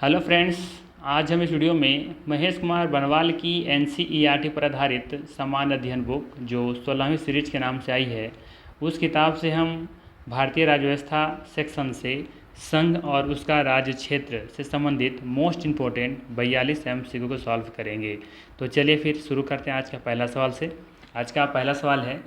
Hello friends. आज हम इस वीडियो में महेश कुमार बनवाल की एनसीईआरटी पर आधारित सामान्य अध्ययन बुक जो 16वीं सीरीज के नाम से आई है, उस किताब से हम भारतीय राज्य व्यवस्था सेक्शन से संघ और उसका राज्य क्षेत्र से संबंधित मोस्ट इम्पोर्टेंट 42 MCQ को सॉल्व करेंगे। तो चलिए फिर शुरू करते हैं आज का पहला सवाल से। आज का पहला सवाल है,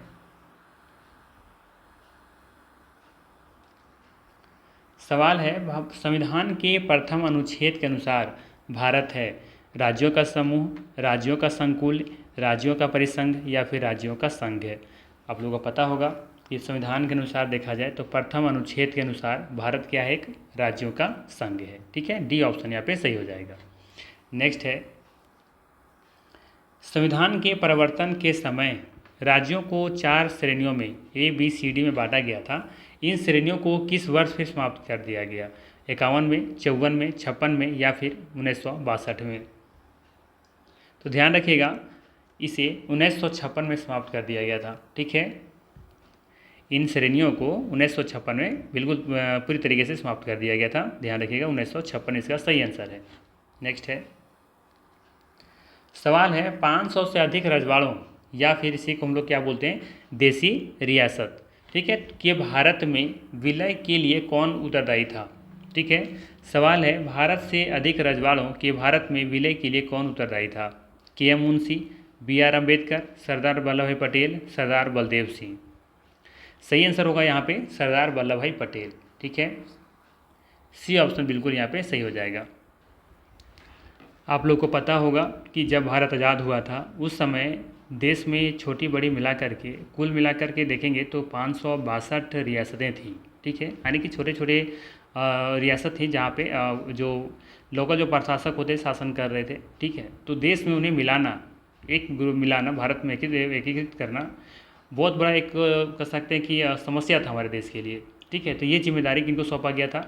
संविधान के प्रथम अनुच्छेद के अनुसार भारत है राज्यों का समूह, राज्यों का संकुल, राज्यों का परिसंघ या फिर राज्यों का संघ है। आप लोगों को पता होगा कि संविधान के अनुसार देखा जाए तो प्रथम अनुच्छेद के अनुसार भारत क्या है, एक राज्यों का संघ है। ठीक है, डी ऑप्शन यहाँ पे सही हो जाएगा। नेक्स्ट है, संविधान के परिवर्तन के समय राज्यों को 4 श्रेणियों में ABCD में बांटा गया था। इन श्रेणियों को किस वर्ष फिर समाप्त कर दिया गया? 51 में, 54 में, 56 में या फिर 1962 में? तो ध्यान रखिएगा, इसे 1956 में समाप्त कर दिया गया था। ठीक है, इन श्रेणियों को 1956 में बिल्कुल पूरी तरीके से समाप्त कर दिया गया था। ध्यान रखिएगा, 1956 इसका सही आंसर है। नेक्स्ट है, सवाल है 500 से अधिक रजवाड़ों या फिर इसी को हम लोग क्या बोलते हैं, देसी रियासत, ठीक है, कि भारत में विलय के लिए कौन उत्तरदायी था? ठीक है, सवाल है भारत से अधिक रजवाड़ों के भारत में विलय के लिए कौन उत्तरदायी था? KM मुंशी, BR अम्बेडकर, सरदार वल्लभ भाई पटेल, सरदार बलदेव सिंह? सही आंसर होगा यहाँ पे सरदार वल्लभ भाई पटेल। ठीक है, सी ऑप्शन बिल्कुल यहाँ पे सही हो जाएगा। आप लोग को पता होगा कि जब भारत आज़ाद हुआ था उस समय देश में छोटी बड़ी मिलाकर के कुल मिलाकर के देखेंगे तो 562 रियासतें थीं। ठीक है, यानी कि छोटे छोटे रियासत थी जहाँ पे जो लोकल जो प्रशासक होते शासन कर रहे थे। ठीक है, तो देश में उन्हें मिलाना, एक ग्रुप मिलाना, भारत में एकीकृत करना बहुत बड़ा एक कह सकते हैं कि समस्या था हमारे देश के लिए। ठीक है, तो ये जिम्मेदारी किनको सौंपा गया था?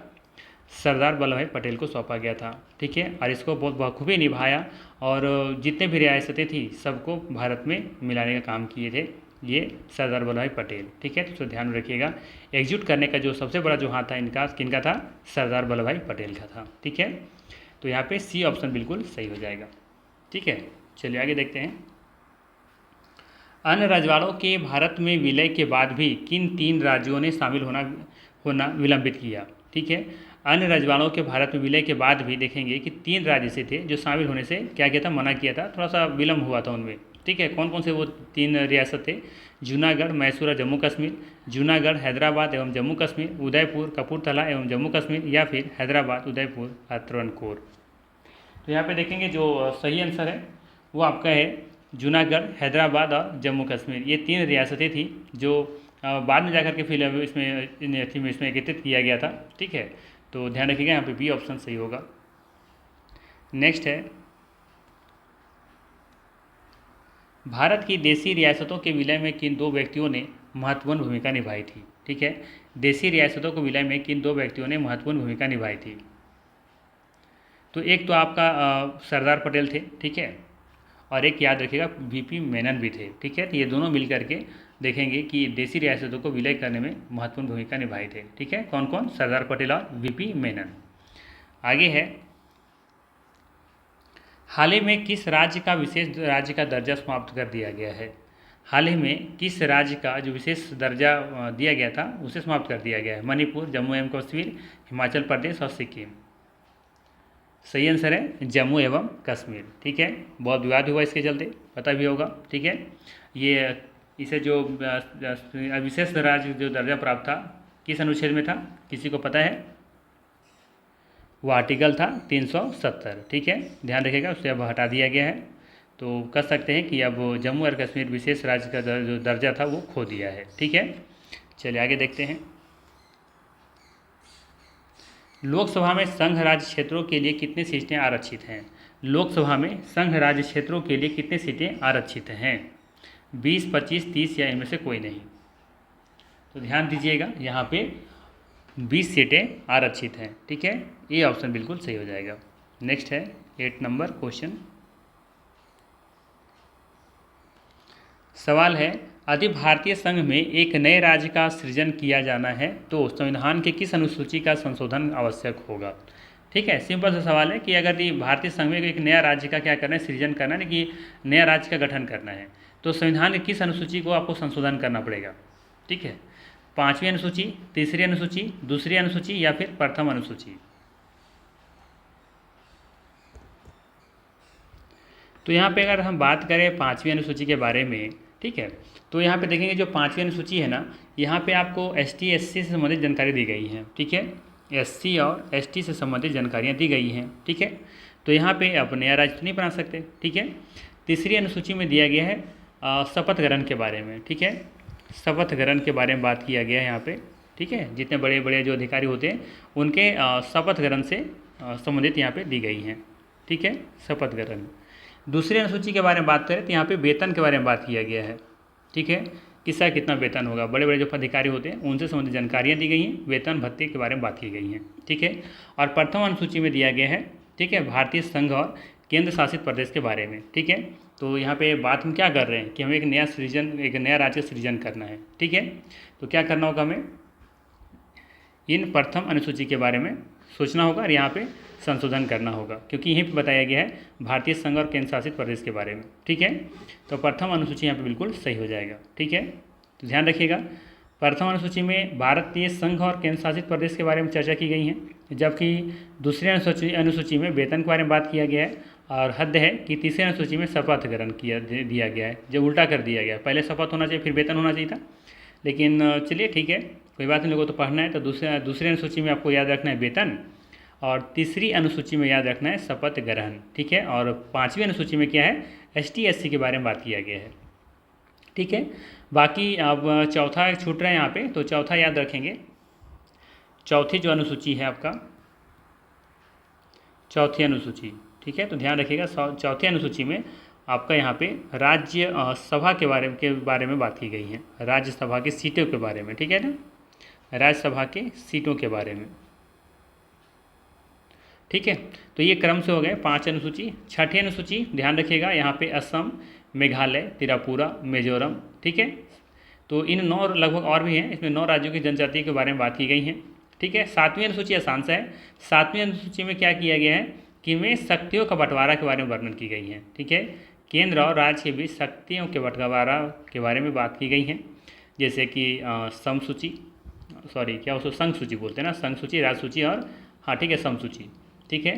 सरदार वल्लभ भाई पटेल को सौंपा गया था। ठीक है, और इसको बहुत बखूबी निभाया और जितने भी रियासतें थी सबको भारत में मिलाने का काम किए थे ये सरदार वल्लभ भाई पटेल। ठीक है, तो ध्यान रखिएगा, एकजुट करने का जो सबसे बड़ा जो हाथ था इनका किनका था? सरदार वल्लभ भाई पटेल का था। ठीक है, तो यहाँ पे सी ऑप्शन बिल्कुल सही हो जाएगा। ठीक है, चलिए आगे देखते हैं। अन्य रजवाड़ों के भारत में विलय के बाद भी किन 3 राज्यों ने शामिल होना विलंबित किया? ठीक है, अन्य रजवाड़ों के भारत में विलय के बाद भी देखेंगे कि 3 राज्य से थे जो शामिल होने से क्या किया था, मना किया था, थोड़ा सा विलम्ब हुआ था उनमें। ठीक है, कौन कौन से वो 3 रियासत थे? जूनागढ़, मैसूर और जम्मू कश्मीर, जूनागढ़, हैदराबाद एवं जम्मू कश्मीर, उदयपुर, कपूरथला एवं जम्मू कश्मीर या फिर हैदराबाद, उदयपुर और त्रावणकोर? तो यहाँ पे देखेंगे जो सही आंसर है वो आपका है जूनागढ़, हैदराबाद और जम्मू कश्मीर। ये 3 रियासतें थी जो बाद में जाकर के फिर इसमें एकीकृत किया गया था। ठीक है, तो ध्यान रखिएगा यहाँ पे बी ऑप्शन सही होगा। नेक्स्ट है, भारत की देसी रियासतों के विलय में किन 2 व्यक्तियों ने महत्वपूर्ण भूमिका निभाई थी? ठीक है, देसी रियासतों के विलय में किन 2 व्यक्तियों ने महत्वपूर्ण भूमिका निभाई थी? तो एक तो आपका सरदार पटेल थे। ठीक है, और एक याद रखिएगा VP मेनन भी थे। ठीक है, तो ये दोनों मिल करके देखेंगे कि देसी रियासतों को विलय करने में महत्वपूर्ण भूमिका निभाई थे। ठीक है, कौन कौन? सरदार पटेल और VP मेनन। आगे है, हाल ही में किस राज्य का विशेष राज्य का दर्जा समाप्त कर दिया गया है? हाल ही में किस राज्य का जो विशेष दर्जा दिया गया था उसे समाप्त कर दिया गया है? मणिपुर, जम्मू एवं कश्मीर, हिमाचल प्रदेश और सिक्किम? सही आंसर है जम्मू एवं कश्मीर। ठीक है, बहुत विवाद हुआ इसके चलते, पता भी होगा। ठीक है, ये इसे जो विशेष राज्य जो दर्जा प्राप्त था किस अनुच्छेद में था, किसी को पता है? वो आर्टिकल था 370। ठीक है, ध्यान रखिएगा, उसे अब हटा दिया गया है। तो कह सकते हैं कि अब जम्मू और कश्मीर विशेष राज्य का जो दर्जा था वो खो दिया है। ठीक है, चलिए आगे देखते हैं। लोकसभा में संघ राज्य क्षेत्रों के लिए कितनी सीटें आरक्षित हैं? लोकसभा में संघ राज्य क्षेत्रों के लिए कितनी सीटें आरक्षित हैं? 20, 25, 30 या इनमें से कोई नहीं? तो ध्यान दीजिएगा, यहाँ पे 20 सीटें आरक्षित हैं। ठीक है, ये ऑप्शन बिल्कुल सही हो जाएगा। नेक्स्ट है 8 नंबर क्वेश्चन। सवाल है, यदि भारतीय संघ में एक नए राज्य का सृजन किया जाना है तो संविधान के किस अनुसूची का संशोधन आवश्यक होगा? ठीक है, सिंपल सा सवाल है कि अगर ये भारतीय संघ में एक नया राज्य का क्या करना है, सृजन करना है, कि नया राज्य का गठन करना है, तो संविधान की किस अनुसूची को आपको संशोधन करना पड़ेगा। ठीक है, 5वीं अनुसूची, तीसरी अनुसूची, दूसरी अनुसूची या फिर प्रथम अनुसूची। तो यहाँ पे अगर हम बात करें 5वीं अनुसूची के बारे में, ठीक है, तो यहाँ पे देखेंगे जो 5वीं अनुसूची है ना, यहाँ पे आपको ST SC से संबंधित जानकारी दी गई है। ठीक है, SC और ST से संबंधित जानकारियाँ दी गई हैं। ठीक है, तो यहाँ पे आप नया राज्य तो नहीं बना सकते। ठीक है, तीसरी अनुसूची में दिया गया है शपथ ग्रहण के बारे में। ठीक है, शपथ ग्रहण के बारे में बात किया गया है यहाँ पे। ठीक है, जितने बड़े बड़े जो अधिकारी होते हैं उनके शपथ ग्रहण से संबंधित यहाँ पे दी गई हैं। ठीक है, शपथ ग्रहण। दूसरी अनुसूची के बारे में बात करें तो यहाँ पे वेतन के बारे में बात किया गया है। ठीक है, किसका कितना वेतन होगा, बड़े बड़े जो अधिकारी होते हैं उनसे संबंधित जानकारियाँ दी गई हैं, वेतन भत्ते के बारे में बात की गई हैं। ठीक है, और प्रथम अनुसूची में दिया गया है, ठीक है, भारतीय संघ और केंद्र शासित प्रदेश के बारे में। ठीक है, तो यहाँ पे बात हम क्या कर रहे हैं कि हमें एक नया राज्य सृजन करना है। ठीक है, तो क्या करना होगा, हमें इन प्रथम अनुसूची के बारे में सोचना होगा और यहाँ पे संशोधन करना होगा, क्योंकि यहीं पे बताया गया है भारतीय संघ और केंद्र शासित प्रदेश के बारे में। ठीक है, तो प्रथम अनुसूची यहाँ पे बिल्कुल सही हो जाएगा। ठीक है, तो ध्यान रखिएगा, प्रथम अनुसूची में भारतीय संघ और केंद्र शासित प्रदेश के बारे में चर्चा की गई है, जबकि दूसरी अनुसूची में वेतन के बारे में बात किया गया है। और हद है कि तीसरी अनुसूची में शपथ ग्रहण दिया गया है, जब उल्टा कर दिया गया है, पहले शपथ होना चाहिए फिर वेतन होना चाहिए था। लेकिन चलिए ठीक है, कोई बात नहीं, लोगों को तो पढ़ना है। तो दूसरी अनुसूची में आपको याद रखना है वेतन, और तीसरी अनुसूची में याद रखना है शपथ ग्रहण। ठीक है, और 5वीं अनुसूची में क्या है, ST SC के बारे में बात किया गया है। ठीक है, बाकी अब चौथा छूट रहा है यहाँ पे, तो चौथा याद रखेंगे। चौथी जो अनुसूची है आपका, चौथी अनुसूची, ठीक है, तो ध्यान रखिएगा, चौथी अनुसूची में आपका यहाँ पे राज्य सभा के बारे में बात की गई है, राज्यसभा की सीटों के बारे में। ठीक है ना, राज्यसभा के सीटों के बारे में। ठीक है, तो ये क्रम से हो गए 5 अनुसूची। छठी अनुसूची ध्यान रखिएगा, यहाँ पे असम, मेघालय, त्रिपुरा, मिजोरम। ठीक है, तो इन 9 लगभग और भी हैं, इसमें 9 राज्यों की जनजाति के बारे में बात की गई है। ठीक है, 7वीं अनुसूची आसान सा है। 7वीं अनुसूची में क्या किया गया है कि में शक्तियों का बंटवारा के बारे में वर्णन की गई है। ठीक है, केंद्र और राज्य के बीच शक्तियों के बंटवारा के बारे में बात की गई है, जैसे कि समसूची, सॉरी क्या उसको संघ सूची बोलते हैं ना, संघ सूची, राज सूची और हाँ ठीक है समसूची। ठीक है,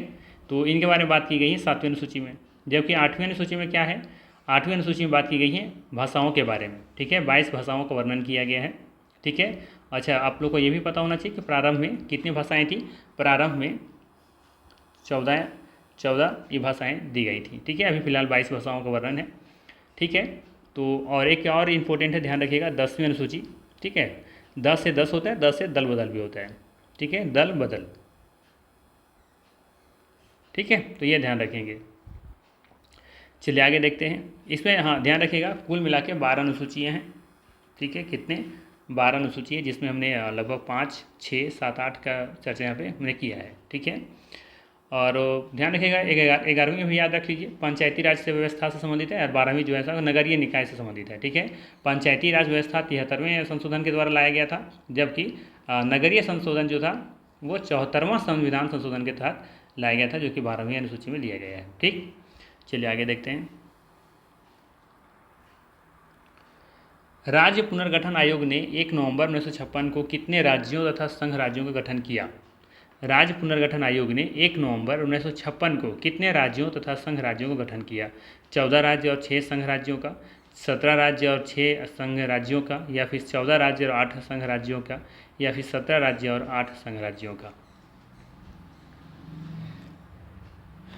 तो इनके बारे में बात की गई है 7वीं अनुसूची में। जबकि 8वीं अनुसूची में क्या है, 8वीं अनुसूची में बात की गई है भाषाओं के बारे में। ठीक है, 22 भाषाओं का वर्णन किया गया है। ठीक है, अच्छा आप लोग को ये भी पता होना चाहिए कि प्रारंभ में कितनी भाषाएं थी, प्रारंभ में 14 ये भाषाएं दी गई थी। ठीक है, अभी फिलहाल 22 भाषाओं का वर्णन है। ठीक है, तो और एक और इम्पोर्टेंट है, ध्यान रखिएगा, 10वीं अनुसूची। ठीक है, 10 से 10 होता है, 10 से दल बदल भी होता है। ठीक है, दल बदल। ठीक है, तो ये ध्यान रखेंगे। चलिए आगे देखते हैं, इसमें हाँ ध्यान रखिएगा कुल मिला के 12 अनुसूचियाँ हैं। ठीक है, कितने, 12 अनुसूची है, जिसमें हमने लगभग 5, 6, 7, 8 का चर्चा यहाँ पे हमने किया है। ठीक है, और ध्यान रखिएगा 11वीं भी याद रख लीजिए, पंचायती राज से व्यवस्था से संबंधित है, और 12वीं जो है नगरीय निकाय से संबंधित है। ठीक है, पंचायती राज व्यवस्था 73वें संशोधन के द्वारा लाया गया था, जबकि नगरीय संशोधन जो था वो 74वां संविधान संशोधन के तहत लाया गया था, जो कि 12वीं अनुसूची में लिया गया है। ठीक, चलिए आगे देखते हैं। राज्य पुनर्गठन आयोग ने 1 नवंबर 1956 को कितने राज्यों तथा संघ राज्यों का गठन किया। राज्य पुनर्गठन आयोग ने 1 नवंबर 1956 को कितने राज्यों तथा संघ राज्यों का गठन किया। 14 राज्य और 6 संघ राज्यों का, 17 राज्य और 6 संघ राज्यों का, या फिर 14 राज्य और 8 संघ राज्यों का, या फिर 17 राज्य और 8 संघ राज्यों का।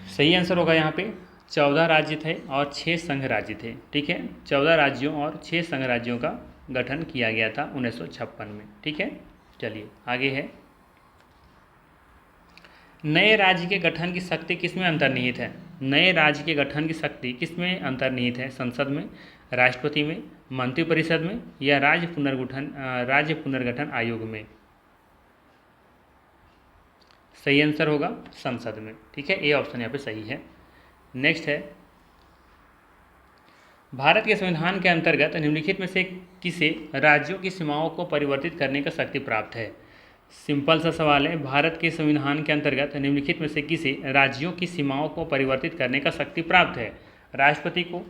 सही आंसर होगा यहाँ पे 14 राज्य थे और 6 संघ राज्य थे। ठीक है, 14 राज्यों और 6 संघ राज्यों का गठन किया गया था 1956 में। ठीक है, चलिए आगे है, नए राज्य के गठन की शक्ति किसमें अंतर्निहित है। नए राज्य के गठन की शक्ति किसमें अंतर्निहित है, संसद में, राष्ट्रपति में, मंत्रिपरिषद में, या राज्य पुनर्गठन आयोग में। सही आंसर होगा संसद में। ठीक है, ए ऑप्शन यहाँ पे सही है। नेक्स्ट है, भारत के संविधान के अंतर्गत निम्नलिखित में से किसे राज्यों की सीमाओं को परिवर्तित करने का शक्ति प्राप्त है। सिंपल सा सवाल है, भारत के संविधान के अंतर्गत निम्नलिखित में से किसे राज्यों की सीमाओं को परिवर्तित करने का शक्ति प्राप्त है? राष्ट्रपति को,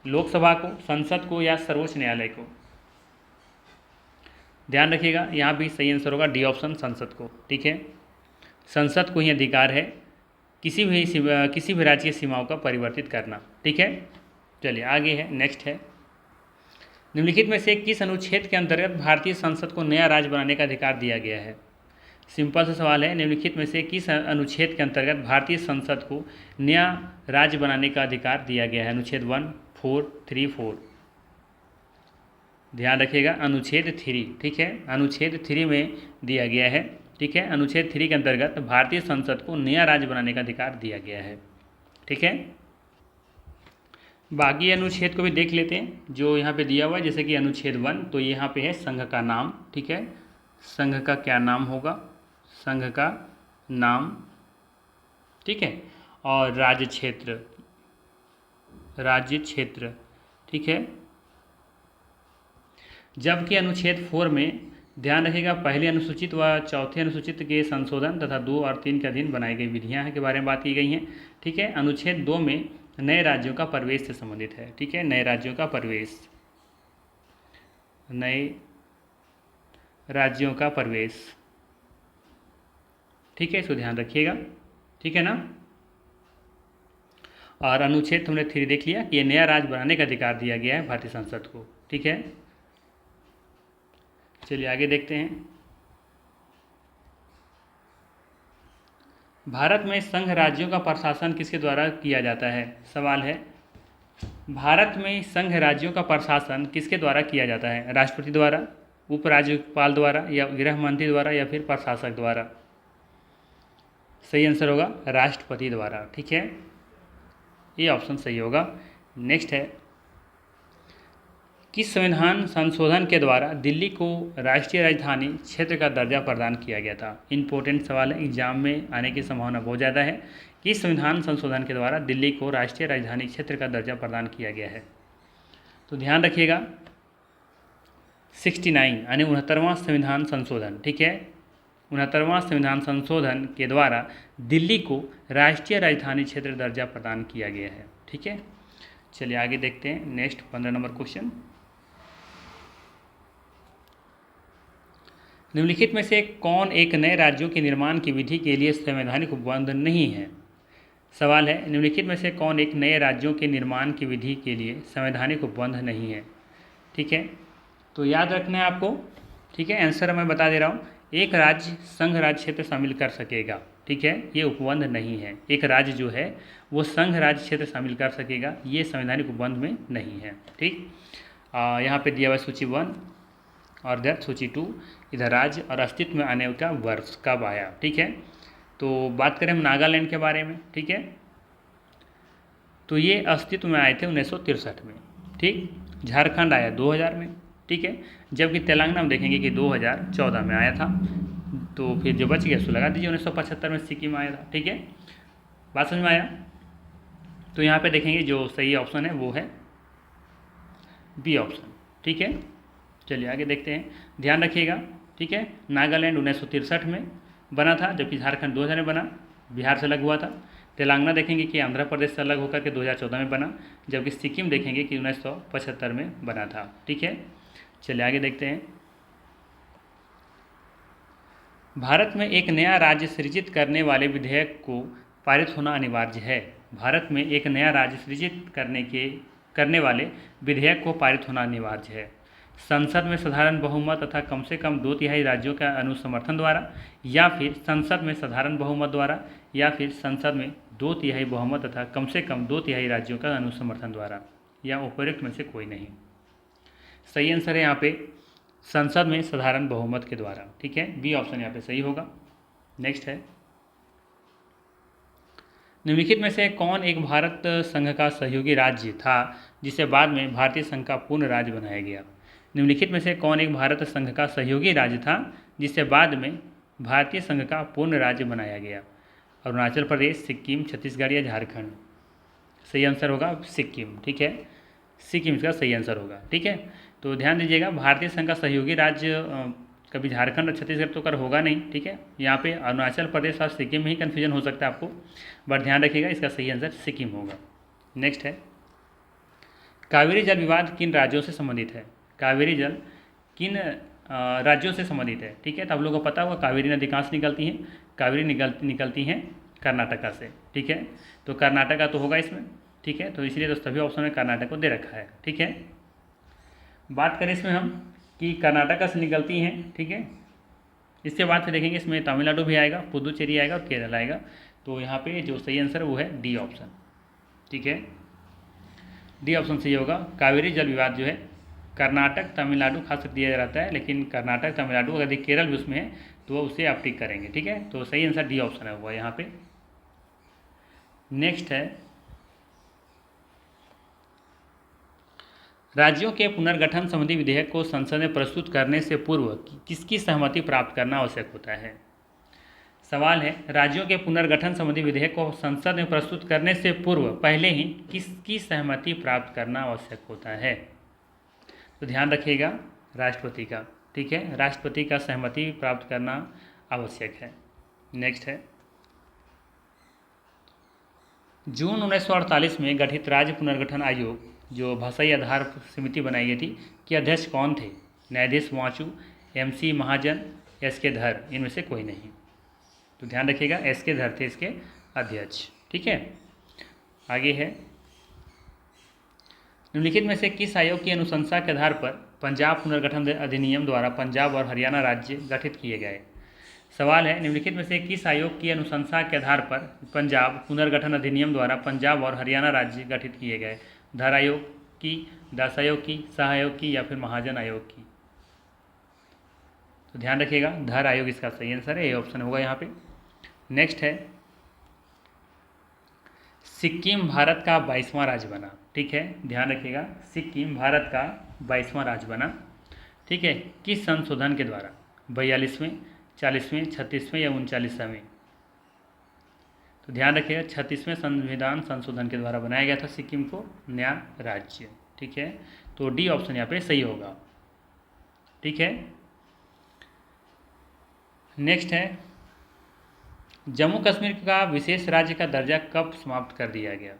लोकसभा को, संसद को या सर्वोच्च न्यायालय को? ध्यान रखिएगा, यहाँ भी सही आंसर होगा डी ऑप्शन, संसद को। ठीक है, संसद को ही अधिकार है किसी भी राज्य की सीमाओं का परिवर्तित करना। ठीक है, चलिए आगे है, नेक्स्ट है, निम्नलिखित में से किस अनुच्छेद के अंतर्गत भारतीय संसद को नया राज्य बनाने का अधिकार दिया गया है? सिंपल सा सवाल है, निम्नलिखित में से किस अनुच्छेद के अंतर्गत भारतीय संसद को नया राज्य बनाने का अधिकार दिया गया है? अनुच्छेद 1, 4, 3, 4। ध्यान रखिएगा, अनुच्छेद 3। ठीक है, अनुच्छेद 3 में दिया गया है। ठीक है, अनुच्छेद 3 के अंतर्गत भारतीय संसद को नया राज्य बनाने का अधिकार दिया गया है। ठीक है, बाकी अनुच्छेद को भी देख लेते हैं जो यहाँ पे दिया हुआ है, जैसे कि अनुच्छेद 1, तो यहाँ पे है संघ का नाम। ठीक है, संघ का क्या नाम होगा? संघ का नाम। ठीक है, और राज्य क्षेत्र, राज्य क्षेत्र। ठीक है, जबकि अनुच्छेद 4 में ध्यान रखिएगा, पहले अनुसूचित व चौथे अनुसूचित के संशोधन तथा 2 और 3 के अधीन बनाई गई विधियां के बारे में बात की गई हैं। ठीक है, अनुच्छेद 2 में नए राज्यों का प्रवेश से संबंधित है। ठीक है, नए राज्यों का प्रवेश, नए राज्यों का प्रवेश। ठीक है, इसको ध्यान रखिएगा। ठीक है ना, और अनुच्छेद हमने 3 देख लिया कि ये नया राज्य बनाने का अधिकार दिया गया है भारतीय संसद को। ठीक है, चलिए आगे देखते हैं, भारत में संघ राज्यों का प्रशासन किसके द्वारा किया जाता है? सवाल है, भारत में संघ राज्यों का प्रशासन किसके द्वारा किया जाता है? राष्ट्रपति द्वारा, उपराज्यपाल द्वारा या गृह मंत्री द्वारा या फिर प्रशासक द्वारा? सही आंसर होगा राष्ट्रपति द्वारा। ठीक है, ये ऑप्शन सही होगा। नेक्स्ट है, किस संविधान संशोधन के द्वारा दिल्ली को राष्ट्रीय राजधानी क्षेत्र का दर्जा प्रदान किया गया था? इंपॉर्टेंट सवाल है, एग्जाम में आने की संभावना बहुत ज़्यादा है। किस संविधान संशोधन के द्वारा दिल्ली को राष्ट्रीय राजधानी क्षेत्र का दर्जा प्रदान किया गया है? तो ध्यान रखिएगा, 69 यानी 69वां संविधान संशोधन। ठीक है, 69वां संविधान संशोधन के द्वारा दिल्ली को राष्ट्रीय राजधानी क्षेत्र दर्जा प्रदान किया गया है। ठीक है, चलिए आगे देखते हैं, नेक्स्ट 15 नंबर क्वेश्चन, निम्नलिखित में से कौन एक नए राज्यों के निर्माण की विधि के लिए संवैधानिक उपबंध नहीं है? सवाल है, निम्नलिखित में से कौन एक नए राज्यों के निर्माण की विधि के लिए संवैधानिक उपबंध नहीं है? ठीक है, तो याद रखना है आपको। ठीक है, आंसर मैं बता दे रहा हूँ, एक राज्य संघ राज्य क्षेत्र शामिल कर सकेगा। ठीक है, ये उपबंध नहीं है। एक राज्य जो है वो संघ राज्य क्षेत्र शामिल कर सकेगा, ये संवैधानिक उपबंध में नहीं है। ठीक, यहाँ पे दिया हुआ सूची 1 और इधर सूची 2, इधर राज्य और अस्तित्व में आने का वर्ष कब आया। ठीक है, तो बात करें हम नागालैंड के बारे में। ठीक है, तो ये अस्तित्व में आए थे 1963 में। ठीक, झारखंड आया 2000 में। ठीक है, जबकि तेलंगाना में देखेंगे कि 2014 में आया था। तो फिर जो बच गया उसको लगा दीजिए, 1975 में सिक्किम आया था। ठीक है, बात समझ में आया? तो यहाँ पे देखेंगे जो सही ऑप्शन है वो है बी ऑप्शन। ठीक है, चलिए आगे देखते हैं, ध्यान रखिएगा। ठीक है, नागालैंड 1963 में बना था, जबकि झारखंड 2000 में बना, बिहार से अलग हुआ था। तेलंगाना देखेंगे कि आंध्र प्रदेश से अलग होकर के 2014 में बना, जबकि सिक्किम देखेंगे कि 1975 में बना था। ठीक है, चलिए आगे देखते हैं, भारत में एक नया राज्य सृजित करने वाले विधेयक को पारित होना अनिवार्य है। भारत में एक नया राज्य सृजित करने वाले विधेयक को पारित होना अनिवार्य है। संसद में साधारण बहुमत तथा कम से कम 2/3 राज्यों का अनुसमर्थन द्वारा, या फिर संसद में साधारण बहुमत द्वारा, या फिर संसद में 2/3 बहुमत तथा कम से कम 2/3 राज्यों का अनुसमर्थन द्वारा, या उपरोक्त में से कोई नहीं। सही आंसर है यहाँ पे संसद में साधारण बहुमत के द्वारा। ठीक है, बी ऑप्शन यहाँ पे सही होगा। नेक्स्ट है, निम्नलिखित में से कौन एक भारत संघ का सहयोगी राज्य था जिसे बाद में भारतीय संघ का पूर्ण राज्य बनाया गया? निम्नलिखित में से कौन एक भारत संघ का सहयोगी राज्य था जिसे बाद में भारतीय संघ का पूर्ण राज्य बनाया गया? अरुणाचल प्रदेश, सिक्किम, छत्तीसगढ़ या झारखंड? सही आंसर होगा सिक्किम। ठीक है, सिक्किम इसका सही आंसर होगा। ठीक है, तो ध्यान दीजिएगा, भारतीय संघ का सहयोगी राज्य कभी झारखंड और छत्तीसगढ़ तो कर होगा नहीं, ठीक है। यहाँ पे अरुणाचल प्रदेश और सिक्किम में ही कन्फ्यूजन हो सकता है आपको, बट ध्यान रखिएगा इसका सही आंसर सिक्किम होगा। नेक्स्ट है, कावेरी जल विवाद किन राज्यों से संबंधित है? कावेरी जल किन राज्यों से संबंधित है, ठीक है। तो आप लोगों को पता होगा कावेरी नदी कहाँ से निकलती हैं? कावेरी निकलती हैं कर्नाटका से, ठीक है। तो कर्नाटका तो होगा इसमें, ठीक है। तो इसलिए तो सभी ऑप्शन में कर्नाटक को दे रखा है, ठीक है। बात करें इसमें हम कि कर्नाटका से निकलती हैं, ठीक है। इसके बाद फिर देखेंगे इसमें तमिलनाडु भी आएगा, पुदुचेरी आएगा और केरल आएगा। तो यहाँ पे जो सही आंसर है वो है डी ऑप्शन, ठीक है। डी ऑप्शन सही होगा। कावेरी जल विवाद जो है कर्नाटक तमिलनाडु खास कर दिया जाता है, लेकिन कर्नाटक तमिलनाडु अगर केरल भी उसमें है तो वो उसे आप टिक करेंगे, ठीक है। तो सही आंसर डी ऑप्शन है हुआ यहाँ पे। नेक्स्ट है, राज्यों के पुनर्गठन संबंधी विधेयक को संसद में प्रस्तुत करने से पूर्व किसकी सहमति प्राप्त करना आवश्यक होता है? सवाल है, राज्यों के पुनर्गठन संबंधी विधेयक को संसद में प्रस्तुत करने से पूर्व पहले ही किसकी सहमति प्राप्त करना आवश्यक होता है? तो ध्यान रखिएगा राष्ट्रपति का, ठीक है। राष्ट्रपति का सहमति प्राप्त करना आवश्यक है। नेक्स्ट है, जून 1948 में गठित राज्य पुनर्गठन आयोग जो भाषाई आधार समिति बनाई गई थी कि अध्यक्ष कौन थे? न्यायाधीश वाचू, MC महाजन, SK धर, इनमें से कोई नहीं। तो ध्यान रखिएगा SK धर थे इसके अध्यक्ष, ठीक है। आगे है, निम्नलिखित में से किस आयोग की अनुशंसा के आधार पर पंजाब पुनर्गठन अधिनियम द्वारा पंजाब और हरियाणा राज्य गठित किए गए? सवाल है, निम्नलिखित में से किस आयोग की अनुशंसा के आधार पर पंजाब पुनर्गठन अधिनियम द्वारा पंजाब और हरियाणा राज्य गठित किए गए? धर आयोग की, दास आयोग की, शाह आयोग की या फिर महाजन आयोग की? तो ध्यान रखिएगा धर आयोग इसका सही आंसर है, ये ऑप्शन होगा यहाँ पे। नेक्स्ट है, सिक्किम भारत का 22वां राज्य बना, ठीक है। ध्यान रखिएगा सिक्किम भारत का 22वां राज्य बना, ठीक है। किस संशोधन के द्वारा? 42वें, 40वें, 36वें या 39वें? तो ध्यान रखिएगा 36वें संविधान संशोधन के द्वारा बनाया गया था सिक्किम को नया राज्य, ठीक है। तो डी ऑप्शन यहाँ पे सही होगा, ठीक है। नेक्स्ट है, जम्मू कश्मीर का विशेष राज्य का दर्जा कब समाप्त कर दिया गया?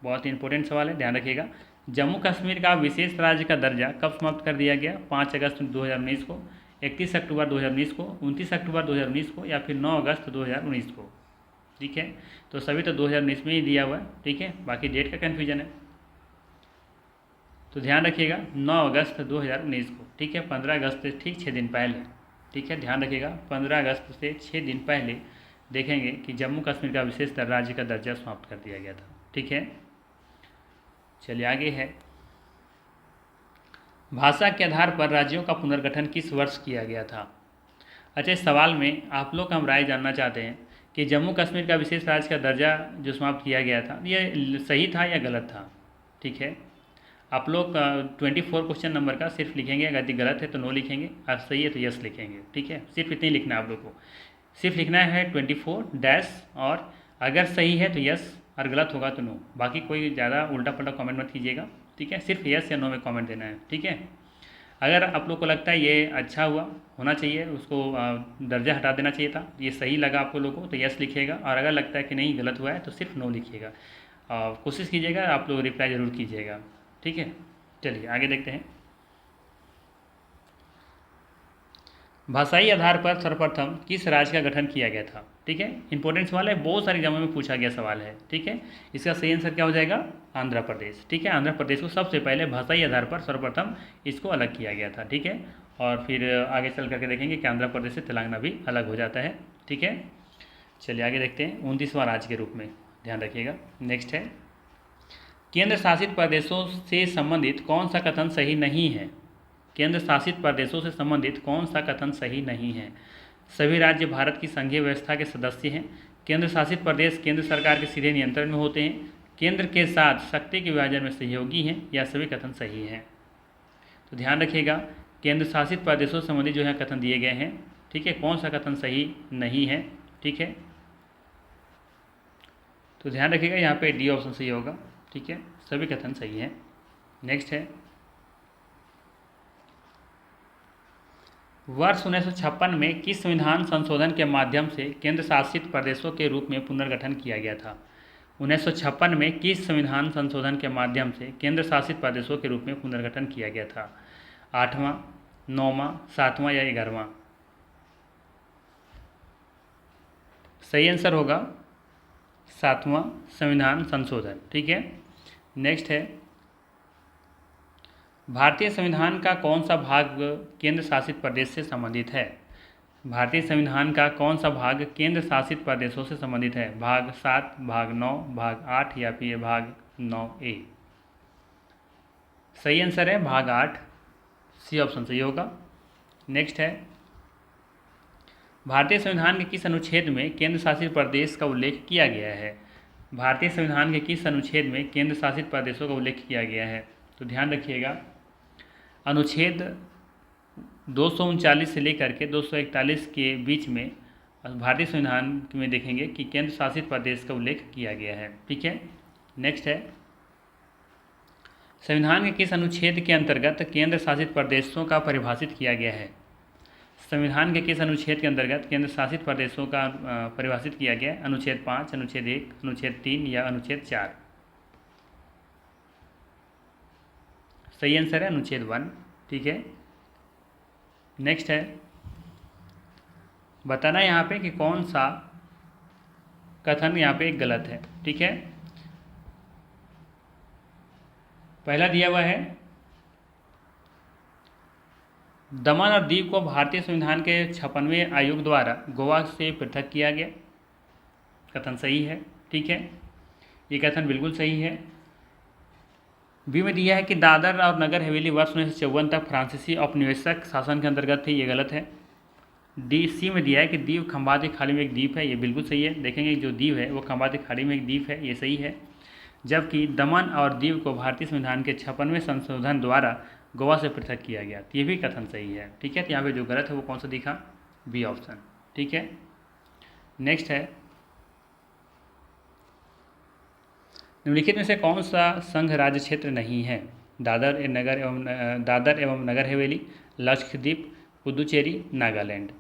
बहुत ही इंपॉर्टेंट सवाल है, ध्यान रखिएगा। जम्मू कश्मीर का विशेष राज्य का दर्जा कब समाप्त कर दिया गया? 5 अगस्त 2019 को, 31 अक्टूबर 2019 को, 29 अक्टूबर 2019 को या फिर 9 अगस्त 2019 को, ठीक है। तो सभी तो 2019 में ही दिया हुआ है, ठीक है। बाकी डेट का कन्फ्यूजन है, तो ध्यान रखिएगा 9 अगस्त 2019 को, ठीक है। 15 अगस्त से ठीक 6 दिन पहले, ठीक है। ध्यान रखिएगा 15 अगस्त से 6 दिन पहले देखेंगे कि जम्मू कश्मीर का विशेष राज्य का दर्जा समाप्त कर दिया गया था, ठीक है। चलिए आगे है, भाषा के आधार पर राज्यों का पुनर्गठन किस वर्ष किया गया था? अच्छा, इस सवाल में आप लोग हम राय जानना चाहते हैं कि जम्मू कश्मीर का विशेष राज्य का दर्जा जो समाप्त किया गया था ये सही था या गलत था, ठीक है। आप लोग 24 क्वेश्चन नंबर का सिर्फ लिखेंगे, अगर गलत है तो नो लिखेंगे और सही है तो यस लिखेंगे, ठीक है। सिर्फ इतना ही लिखना है आप लोग को, सिर्फ लिखना है 24 डैश, और अगर सही है तो यस और गलत होगा तो नो। बाकी कोई ज़्यादा उल्टा पल्टा कमेंट मत कीजिएगा, ठीक है। सिर्फ यस या नो में कमेंट देना है, ठीक है। अगर आप लोग को लगता है ये अच्छा हुआ होना चाहिए, उसको दर्जा हटा देना चाहिए था, ये सही लगा आपको लोगों को तो यस लिखिएगा, और अगर लगता है कि नहीं गलत हुआ है तो सिर्फ नो लिखिएगा। कोशिश कीजिएगा आप लोग रिप्लाई ज़रूर कीजिएगा, ठीक है। चलिए आगे देखते हैं, भाषाई आधार पर सर्वप्रथम किस राज्य का गठन किया गया था? ठीक है, इंपॉर्टेंट सवाल है, बहुत सारे एग्जामों में पूछा गया सवाल है, ठीक है। इसका सही आंसर क्या हो जाएगा? आंध्र प्रदेश, ठीक है। आंध्र प्रदेश को सबसे पहले भाषाई आधार पर सर्वप्रथम इसको अलग किया गया था, ठीक है। और फिर आगे चल करके देखेंगे कि आंध्र प्रदेश से तेलंगाना भी अलग हो जाता है, ठीक है। चलिए आगे देखते हैं, 29वां राज्य के रूप में, ध्यान रखिएगा। नेक्स्ट है, केंद्र शासित प्रदेशों से संबंधित कौन सा कथन सही नहीं है? केंद्र शासित प्रदेशों से संबंधित कौन सा कथन सही नहीं है? सभी राज्य भारत की संघीय व्यवस्था के सदस्य हैं। केंद्र शासित प्रदेश केंद्र सरकार के सीधे नियंत्रण में होते हैं। केंद्र के साथ शक्ति के विभाजन में सहयोगी हैं। या सभी कथन सही हैं? तो ध्यान रखिएगा, केंद्र शासित प्रदेशों से संबंधित जो है कथन दिए गए हैं, ठीक है। कौन सा कथन सही नहीं है, ठीक है। तो ध्यान रखिएगा यहाँ पे डी ऑप्शन सही होगा, ठीक है। सभी कथन सही हैं। नेक्स्ट है, वर्ष 1956 में किस संविधान संशोधन के माध्यम से केंद्र शासित प्रदेशों के रूप में पुनर्गठन किया गया था? 1956 में किस संविधान संशोधन के माध्यम से केंद्र शासित प्रदेशों के रूप में पुनर्गठन किया गया था? 8वां, 9वां, 7वां या 11वां? सही आंसर होगा 7वां संविधान संशोधन। ठीक है, नेक्स्ट है, भारतीय संविधान का कौन सा भाग केंद्र शासित प्रदेश से संबंधित है? भारतीय संविधान का कौन सा भाग केंद्र शासित प्रदेशों से संबंधित है? भाग 7, भाग 9, भाग 8 या फिर भाग 9A? सही आंसर है भाग 8, सी ऑप्शन सही होगा। नेक्स्ट है, भारतीय संविधान के किस अनुच्छेद में केंद्र शासित प्रदेश का उल्लेख किया गया है? भारतीय संविधान के किस अनुच्छेद में केंद्र शासित प्रदेशों का उल्लेख किया गया है? तो ध्यान रखिएगा, अनुच्छेद 239 से लेकर के 241 के बीच में भारतीय संविधान में देखेंगे कि केंद्र शासित प्रदेश का उल्लेख किया गया है। ठीक है, नेक्स्ट है, संविधान के किस अनुच्छेद के अंतर्गत केंद्र शासित प्रदेशों का परिभाषित किया गया है? संविधान के किस अनुच्छेद के अंतर्गत केंद्र शासित प्रदेशों का परिभाषित किया गया है? अनुच्छेद 5, अनुच्छेद 1, अनुच्छेद 3 या अनुच्छेद 4? सही आंसर है अनुच्छेद 1। ठीक है, नेक्स्ट है, बताना यहाँ पे कि कौन सा कथन यहाँ पे गलत है। ठीक है, पहला दिया हुआ है, दमन और दीव को भारतीय संविधान के 56वें आयोग द्वारा गोवा से पृथक किया गया। कथन सही है। ठीक है, ये कथन बिल्कुल सही है। बी में दिया है कि दादर और नगर हवेली वर्ष 1954 तक फ्रांसीसी औपनिवेशिक शासन के अंतर्गत थी। ये गलत है। सी में दिया है कि दीव खंबाती खाड़ी में एक द्वीप है। ये बिल्कुल सही है। देखेंगे जो दीव है वो खंबाती खाड़ी में एक द्वीप है, ये सही है। जबकि दमन और दीव को भारतीय संविधान के 56वें संशोधन द्वारा गोवा से पृथक किया गया, ये भी कथन सही है। ठीक है, तो यहाँ पे जो गलत है वो कौन सा दिखा? B option. ठीक है, नेक्स्ट है, निम्नलिखित में से कौन सा संघ राज्य क्षेत्र नहीं है? दादर एवं नगर हवेली, लक्षद्वीप, पुदुचेरी, नागालैंड।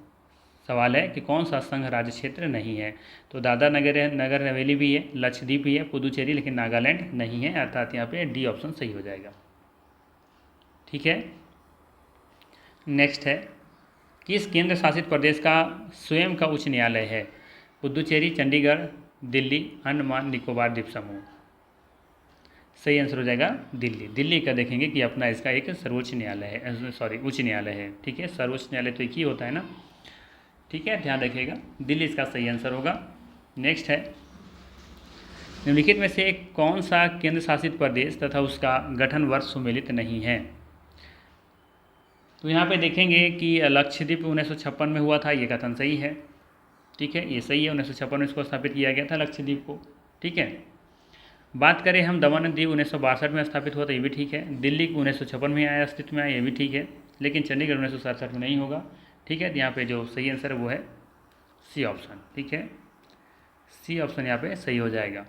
सवाल है कि कौन सा संघ राज्य क्षेत्र नहीं है? तो दादर नगर हवेली भी है, लक्षद्वीप भी है, पुदुचेरी, लेकिन नागालैंड नहीं है, अर्थात यहाँ पे डी ऑप्शन सही हो जाएगा। ठीक है, नेक्स्ट है, किस केंद्र शासित प्रदेश का स्वयं का उच्च न्यायालय है? पुदुचेरी, चंडीगढ़, दिल्ली, अंडमान निकोबार द्वीप समूह। सही आंसर हो जाएगा दिल्ली। दिल्ली का देखेंगे कि अपना इसका एक सर्वोच्च न्यायालय है, सॉरी उच्च न्यायालय है। ठीक है, सर्वोच्च न्यायालय तो एक ही होता है ना। ठीक है, ध्यान रखिएगा, दिल्ली इसका सही आंसर होगा। नेक्स्ट है, निम्नलिखित में से कौन सा केंद्र शासित प्रदेश तथा उसका गठन वर्ष सुमेलित नहीं है? तो यहाँ पे देखेंगे कि लक्षद्वीप 1956 में हुआ था, ये कथन सही है। ठीक है, ये सही है, 1956 में इसको स्थापित किया गया था लक्षद्वीप को। ठीक है, बात करें हम दमन और दीव 1962 में स्थापित हुआ था, ये भी ठीक है। दिल्ली 1956 में आया, अस्तित्व में आया, ये भी ठीक है। लेकिन चंडीगढ़ 1967 में नहीं होगा। ठीक है, तो यहाँ पे जो सही आंसर है वो है सी ऑप्शन। ठीक है, सी ऑप्शन यहाँ पे सही हो जाएगा।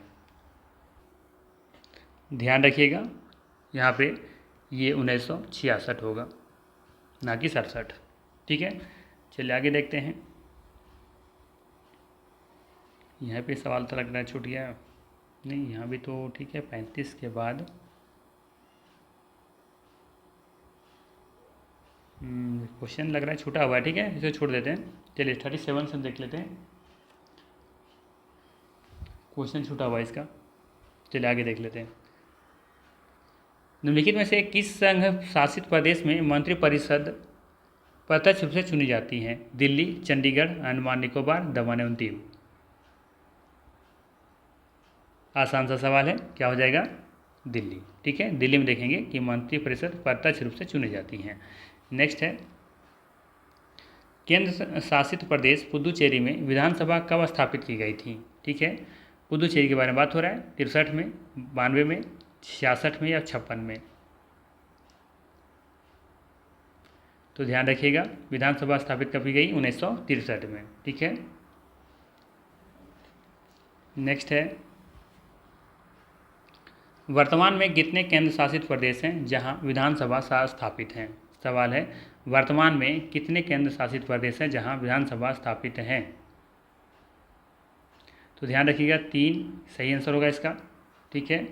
ध्यान रखिएगा, यहाँ पे ये 1966 होगा, ना कि 67। ठीक है, चलिए आगे देखते हैं। यहाँ पे सवाल तो लग रहा है छूट गया, नहीं यहाँ भी तो ठीक है। 35 के बाद क्वेश्चन लग रहा है छूटा हुआ है। ठीक है, इसे छोड़ देते हैं। चलिए 37 से देख लेते हैं, क्वेश्चन छूटा हुआ है इसका। चलिए आगे देख लेते हैं। निम्नलिखित में से किस संघ शासित प्रदेश में मंत्रिपरिषद प्रत्यक्ष रूप से चुनी जाती हैं? दिल्ली, चंडीगढ़, अंडमान निकोबार, दमन एवं दीव। आसान सा सवाल है, क्या हो जाएगा? दिल्ली। ठीक है, दिल्ली में देखेंगे कि मंत्रिपरिषद प्रत्यक्ष रूप से चुनी जाती हैं। नेक्स्ट है, केंद्र शासित प्रदेश पुदुचेरी में विधानसभा कब स्थापित की गई थी? ठीक है, पुदुचेरी के बारे में बात हो रहा है। 63 में, 92 में, 66 में या 56 में? तो ध्यान रखिएगा, विधानसभा स्थापित कब की गई? 1963 में। ठीक है, नेक्स्ट है, वर्तमान में कितने केंद्र शासित प्रदेश हैं जहां विधानसभा स्थापित हैं? सवाल है वर्तमान में कितने केंद्र शासित प्रदेश हैं जहां विधानसभा स्थापित हैं? तो ध्यान रखिएगा 3 सही आंसर होगा इसका। ठीक है,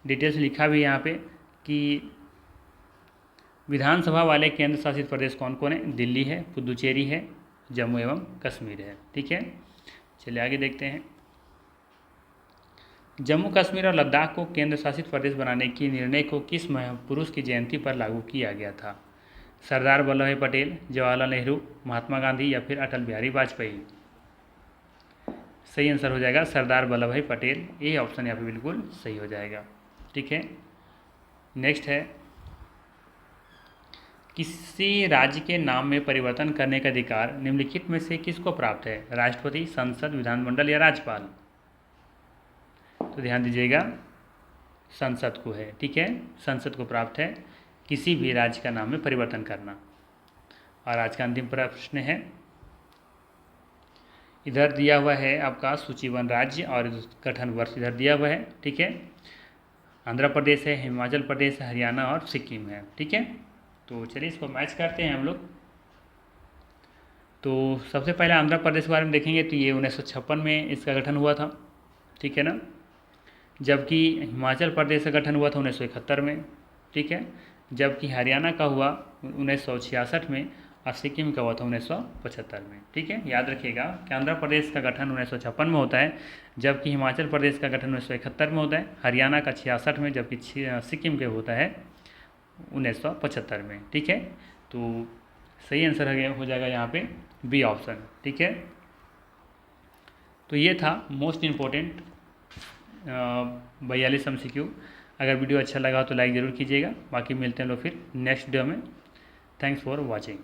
डिटेल्स लिखा भी यहाँ पे कि विधानसभा वाले केंद्र शासित प्रदेश कौन कौन है। दिल्ली है, पुदुचेरी है, जम्मू एवं कश्मीर है। ठीक है, चलिए आगे देखते हैं। जम्मू कश्मीर और लद्दाख को केंद्र शासित प्रदेश बनाने के निर्णय को किस महापुरुष की जयंती पर लागू किया गया था? सरदार वल्लभ भाई पटेल, जवाहरलाल नेहरू, महात्मा गांधी या फिर अटल बिहारी वाजपेयी? सही आंसर हो जाएगा सरदार वल्लभ भाई पटेल। ये ऑप्शन यहाँ पे बिल्कुल सही हो जाएगा। ठीक है, नेक्स्ट है किसी राज्य के नाम में परिवर्तन करने का अधिकार निम्नलिखित में से किसको प्राप्त है? राष्ट्रपति, संसद, विधानमंडल या राज्यपाल? तो ध्यान दीजिएगा संसद को है। ठीक है, संसद को प्राप्त है किसी भी राज्य का नाम में परिवर्तन करना। और आज का अंतिम प्रश्न है, इधर दिया हुआ है आपका सूचीबद्ध राज्य और गठन वर्ष इधर दिया हुआ है। ठीक है, आंध्र प्रदेश है, हिमाचल प्रदेश है, हरियाणा और सिक्किम है। ठीक है, तो चलिए इसको मैच करते हैं हम लोग। तो सबसे पहले आंध्र प्रदेश के बारे में देखेंगे तो ये 1956 में इसका गठन हुआ था। ठीक है ना, जबकि हिमाचल प्रदेश का गठन हुआ था 1971 में। ठीक है, जबकि हरियाणा का हुआ 1966 में और सिक्किम का हुआ था 1975 में। ठीक है, याद रखिएगा कि आंध्र प्रदेश का गठन 1956 में होता है, जबकि हिमाचल प्रदेश का गठन 1971 में होता है, हरियाणा का 66 में, जबकि सिक्किम का होता है 1975 में। ठीक है, तो सही आंसर हो जाएगा यहाँ पे बी ऑप्शन। ठीक है, तो ये था मोस्ट इम्पोर्टेंट 42 MCQ। अगर वीडियो अच्छा लगा तो लाइक ज़रूर कीजिएगा। बाकी मिलते हैं लोग फिर नेक्स्ट वीडियो में। Thanks for watching.